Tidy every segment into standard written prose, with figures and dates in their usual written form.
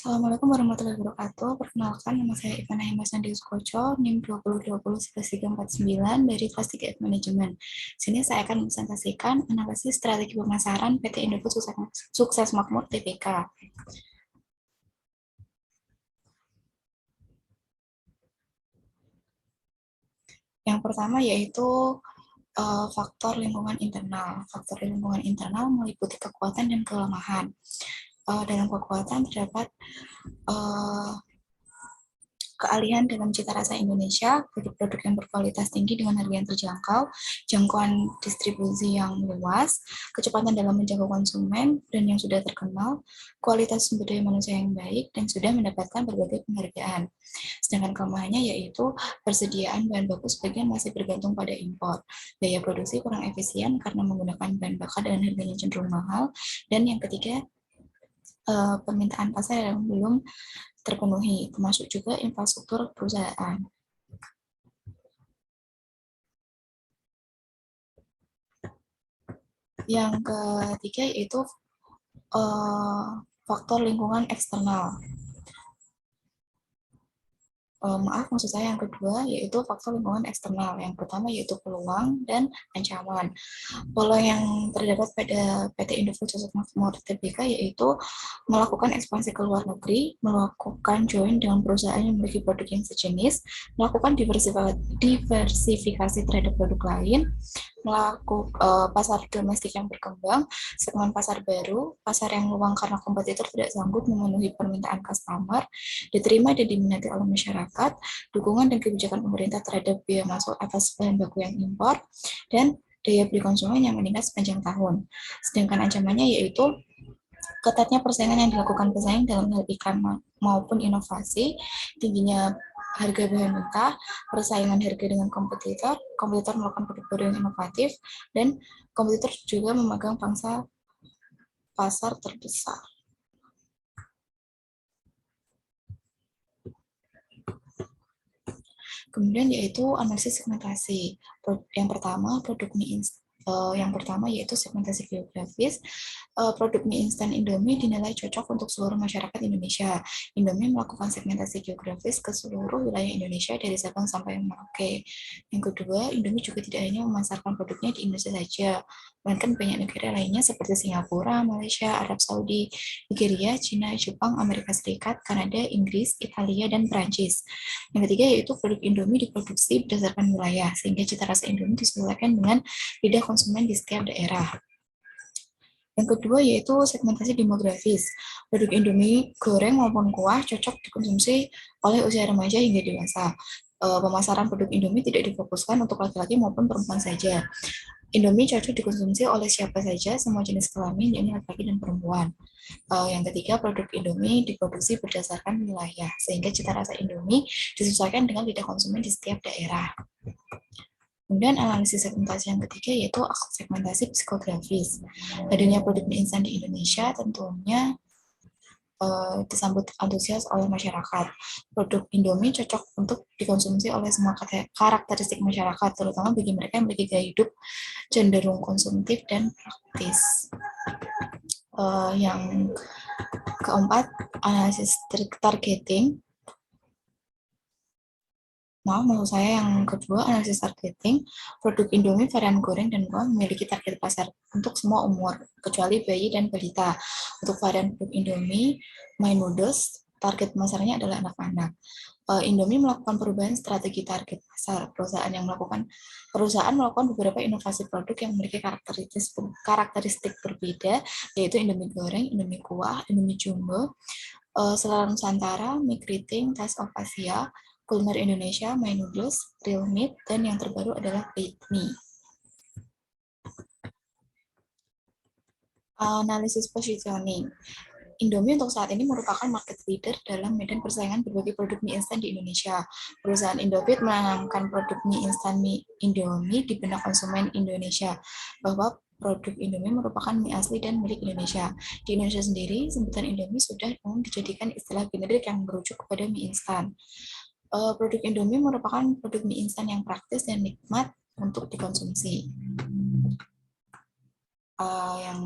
Assalamualaikum warahmatullahi wabarakatuh. Perkenalkan, nama saya Ivana Hemasandi Sukoco, NIM 2020-1349 dari kelas 3 F Manajemen. Sini saya akan presentasikan analisis strategi pemasaran PT Indofood Sukses Makmur Tbk. Yang pertama yaitu faktor lingkungan internal. Faktor lingkungan internal meliputi kekuatan dan kelemahan. Dalam kekuatan terdapat keahlian dalam cita rasa Indonesia, produk-produk yang berkualitas tinggi dengan harga yang terjangkau, jangkauan distribusi yang luas, kecepatan dalam menjangkau konsumen, dan yang sudah terkenal, kualitas sumber daya manusia yang baik, dan sudah mendapatkan berbagai penghargaan. Sedangkan kelemahannya yaitu persediaan bahan baku sebagian masih bergantung pada impor, daya produksi kurang efisien karena menggunakan bahan bakar dan harganya cenderung mahal, dan yang ketiga, permintaan pasar yang belum terpenuhi, termasuk juga infrastruktur perusahaan. Yang ketiga yaitu faktor lingkungan eksternal. Maaf, maksud saya yang kedua yaitu faktor lingkungan eksternal. Yang pertama yaitu peluang dan ancaman. Peluang yang terdapat pada PT Indofood Sukses Makmur Tbk yaitu melakukan ekspansi ke luar negeri, melakukan join dengan perusahaan yang memiliki produk yang sejenis, melakukan diversifikasi terhadap produk lain, melakukan pasar domestik yang berkembang, segmen pasar baru, pasar yang luang karena kompetitor tidak sanggup memenuhi permintaan customer, diterima dan diminati oleh masyarakat, dukungan dan kebijakan pemerintah terhadap biaya masuk atas bahan baku yang impor, dan daya beli konsumen yang meningkat sepanjang tahun. Sedangkan ancamannya yaitu ketatnya persaingan yang dilakukan pesaing dalam hal iklan maupun inovasi, tingginya harga bahan mentah, persaingan harga dengan kompetitor melakukan produk-produk yang inovatif, dan kompetitor juga memegang pangsa pasar terbesar. Kemudian yaitu analisis segmentasi. Yang pertama produk mie instan. Yang pertama yaitu segmentasi geografis. Produk mie instan Indomie dinilai cocok untuk seluruh masyarakat Indonesia. Indomie melakukan segmentasi geografis ke seluruh wilayah Indonesia dari Sabang sampai Merauke. Yang kedua, Indomie juga tidak hanya memasarkan produknya di Indonesia saja, melainkan banyak negara lainnya seperti Singapura, Malaysia, Arab Saudi, Nigeria, China, Jepang, Amerika Serikat, Kanada, Inggris, Italia, dan Perancis. Yang ketiga yaitu produk Indomie diproduksi berdasarkan wilayah, sehingga cita rasa Indomie disesuaikan dengan lidah konsumen di setiap daerah. Yang kedua yaitu segmentasi demografis. Produk Indomie goreng maupun kuah cocok dikonsumsi oleh usia remaja hingga dewasa. Pemasaran produk Indomie tidak difokuskan untuk laki-laki maupun perempuan saja. Indomie cocok dikonsumsi oleh siapa saja, semua jenis kelamin, yakni laki-laki dan perempuan. Yang ketiga, produk Indomie diproduksi berdasarkan wilayah, sehingga cita rasa Indomie disesuaikan dengan lidah konsumen di setiap daerah. Kemudian analisis segmentasi yang ketiga yaitu segmentasi psikografis. Hadirnya produk mie instan di Indonesia tentunya disambut antusias oleh masyarakat. Produk Indomie cocok untuk dikonsumsi oleh semua karakteristik masyarakat, terutama bagi mereka yang memiliki gaya hidup cenderung konsumtif dan praktis. Yang keempat, analisis targeting. Maksud saya yang kedua, analisis targeting. Produk Indomie varian goreng dan kuah memiliki target pasar untuk semua umur, kecuali bayi dan balita. Untuk varian produk Indomie, My Noodles, target pasarnya adalah anak-anak. Indomie melakukan perubahan strategi target pasar. Perusahaan melakukan beberapa inovasi produk yang memiliki karakteristik berbeda, yaitu Indomie goreng, Indomie kuah, Indomie jumbo, Selera Nusantara, mie keriting, Taste of Asia, Kuliner Indonesia, My Noodles, Real Meat, dan yang terbaru adalah Bait Me. Analisis positioning. Indomie untuk saat ini merupakan market leader dalam medan persaingan berbagai produk mie instan di Indonesia. Perusahaan Indofood menanamkan produk mie instan mie Indomie di benak konsumen Indonesia, bahwa produk Indomie merupakan mie asli dan milik Indonesia. Di Indonesia sendiri, sebutan Indomie sudah dijadikan istilah generik yang merujuk kepada mie instan. Produk Indomie merupakan produk mie instan yang praktis dan nikmat untuk dikonsumsi. Yang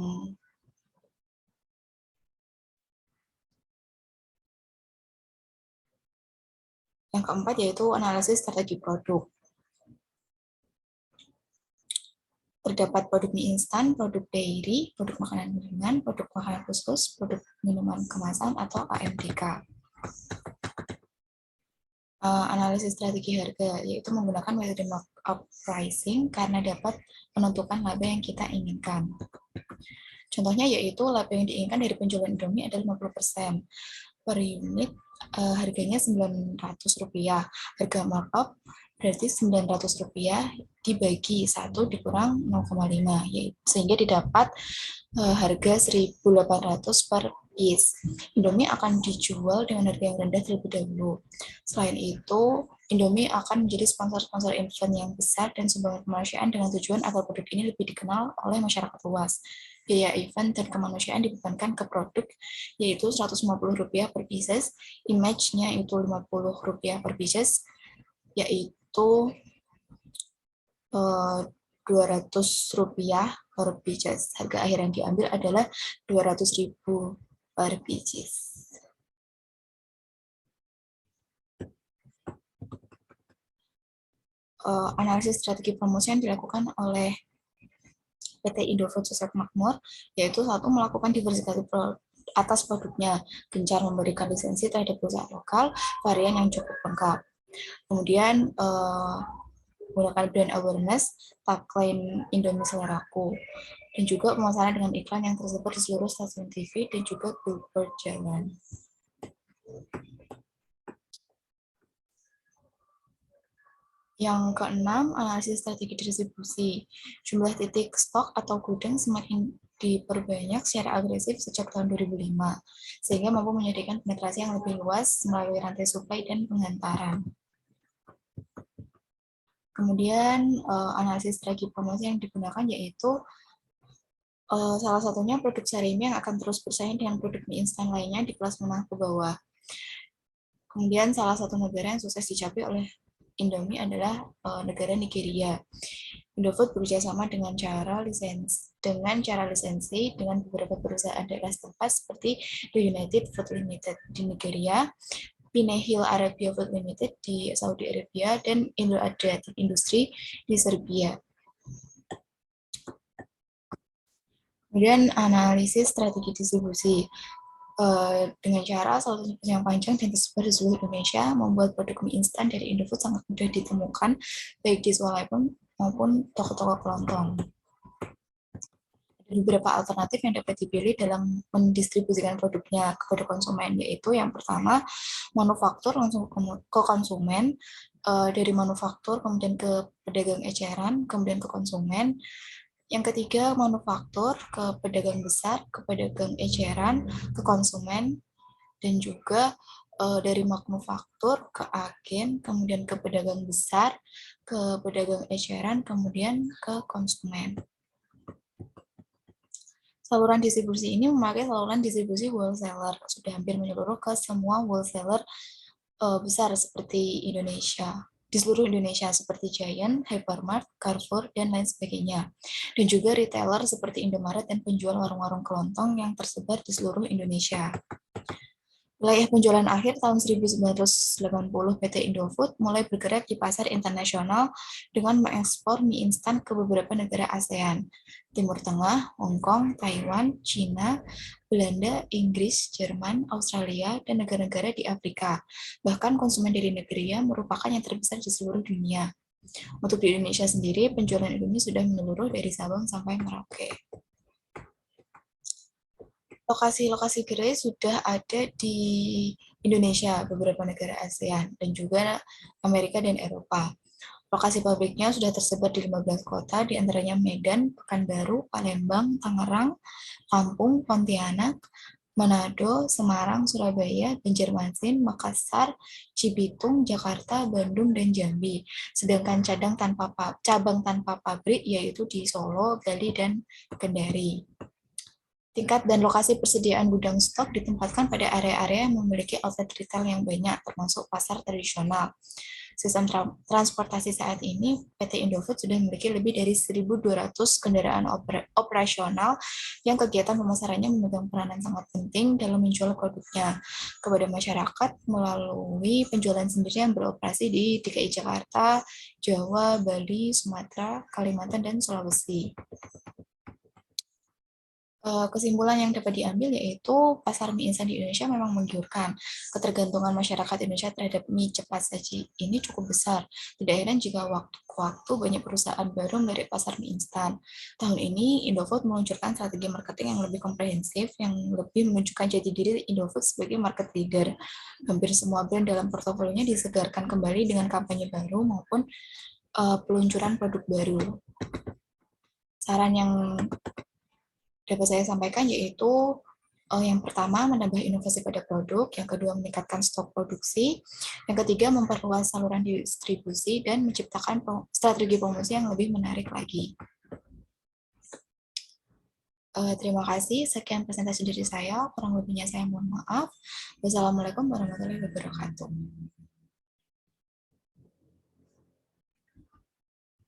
Yang keempat yaitu analisis strategi produk. Terdapat produk mie instan, produk dairy, produk makanan ringan, produk makanan khusus, produk minuman kemasan, atau AMDK. Analisis strategi harga, yaitu menggunakan metode markup pricing karena dapat menentukan laba yang kita inginkan. Contohnya yaitu laba yang diinginkan dari penjualan Indomie adalah 50%. Per unit harganya Rp900. Harga markup berarti Rp900 dibagi 1 dikurang 0,5, sehingga didapat harga Rp1.800 per piece. Indomie akan dijual dengan harga yang rendah terlebih dahulu. Selain itu, Indomie akan menjadi sponsor-sponsor event yang besar dan sumber kemanusiaan dengan tujuan agar produk ini lebih dikenal oleh masyarakat luas. Biaya event dan kemanusiaan dibebankan ke produk, yaitu Rp150 per pieces, image-nya itu Rp50 per pieces, yaitu Rp200 per pieces. Harga akhir yang diambil adalah Rp200.000 per pieces. Analisis strategi promosi yang dilakukan oleh PT Indofood Sosok Makmur, yaitu satu, melakukan diversifikasi atas produknya, gencar memberikan lisensi terhadap perusahaan lokal, varian yang cukup lengkap. Kemudian menggunakan brand awareness, tagline Indomie Seleraku, dan juga pemasaran dengan iklan yang tersebar di seluruh stasiun TV dan juga billboard jalan. Yang keenam, analisis strategi distribusi. Jumlah titik stok atau gudang semakin diperbanyak secara agresif sejak tahun 2005, sehingga mampu menyediakan penetrasi yang lebih luas melalui rantai suplai dan pengantaran. Kemudian, analisis strategi promosi yang digunakan yaitu salah satunya produk Sarimi yang akan terus bersaing dengan produk mie instan lainnya di kelas menengah ke bawah. Kemudian, salah satu negara yang sukses dicapai oleh Indomie adalah negara Nigeria. Indofood bekerja sama dengan cara lisensi dengan beberapa perusahaan daerah setempat seperti The United Food Limited di Nigeria, Pinehil Arabia Food Limited di Saudi Arabia, dan Indo Adriatic Industry di Serbia. Kemudian analisis strategi distribusi. Dengan cara solusi yang panjang dan tersebar di seluruh Indonesia, membuat produk mie instan dari Indofood sangat mudah ditemukan, baik di swalayan maupun toko-toko kelontong. Ada beberapa alternatif yang dapat dipilih dalam mendistribusikan produknya kepada konsumen, yaitu yang pertama, manufaktur langsung ke konsumen, dari manufaktur kemudian ke pedagang eceran, kemudian ke konsumen. Yang ketiga, manufaktur ke pedagang besar, ke pedagang eceran, ke konsumen, dan juga dari manufaktur ke agen, kemudian ke pedagang besar, ke pedagang eceran, kemudian ke konsumen. Saluran distribusi ini memakai saluran distribusi wholesaler, sudah hampir menyeluruh ke semua wholesaler besar seperti Indonesia. Di seluruh Indonesia seperti Giant, Hypermart, Carrefour, dan lain sebagainya. Dan juga retailer seperti Indomaret dan penjual warung-warung kelontong yang tersebar di seluruh Indonesia. Wilayah penjualan akhir tahun 1980, PT Indofood mulai bergerak di pasar internasional dengan mengekspor mie instan ke beberapa negara ASEAN, Timur Tengah, Hong Kong, Taiwan, China, Belanda, Inggris, Jerman, Australia, dan negara-negara di Afrika. Bahkan konsumen dari negerinya merupakan yang terbesar di seluruh dunia. Untuk di Indonesia sendiri, penjualan Indomie sudah menyeluruh dari Sabang sampai Merauke. Lokasi-lokasi gerai sudah ada di Indonesia, beberapa negara ASEAN, dan juga Amerika dan Eropa. Lokasi pabriknya sudah tersebar di 15 kota, di antaranya Medan, Pekanbaru, Palembang, Tangerang, Lampung, Pontianak, Manado, Semarang, Surabaya, Banjarmasin, Makassar, Cibitung, Jakarta, Bandung, dan Jambi. Sedangkan cabang tanpa pabrik yaitu di Solo, Bali, dan Kendari. Tingkat dan lokasi persediaan gudang stok ditempatkan pada area-area yang memiliki outlet retail yang banyak, termasuk pasar tradisional. sistem transportasi saat ini, PT Indofood sudah memiliki lebih dari 1.200 kendaraan operasional yang kegiatan pemasarannya memegang peranan sangat penting dalam menjual produknya kepada masyarakat melalui penjualan sendiri yang beroperasi di DKI Jakarta, Jawa, Bali, Sumatera, Kalimantan, dan Sulawesi. Kesimpulan yang dapat diambil yaitu pasar mie instan di Indonesia memang menggiurkan. Ketergantungan masyarakat Indonesia terhadap mie cepat saji ini cukup besar. Tidak heran jika waktu ke waktu banyak perusahaan baru melirik pasar mie instan. Tahun ini, Indofood meluncurkan strategi marketing yang lebih komprehensif, yang lebih menunjukkan jati diri Indofood sebagai market leader. Hampir semua brand dalam portofolionya disegarkan kembali dengan kampanye baru maupun peluncuran produk baru. Saran yang dapat saya sampaikan yaitu yang pertama, menambah inovasi pada produk, yang kedua, meningkatkan stok produksi, yang ketiga, memperluas saluran distribusi, dan menciptakan strategi promosi yang lebih menarik lagi. Terima kasih, sekian presentasi dari saya, kurang lebihnya saya mohon maaf. Wassalamualaikum warahmatullahi wabarakatuh.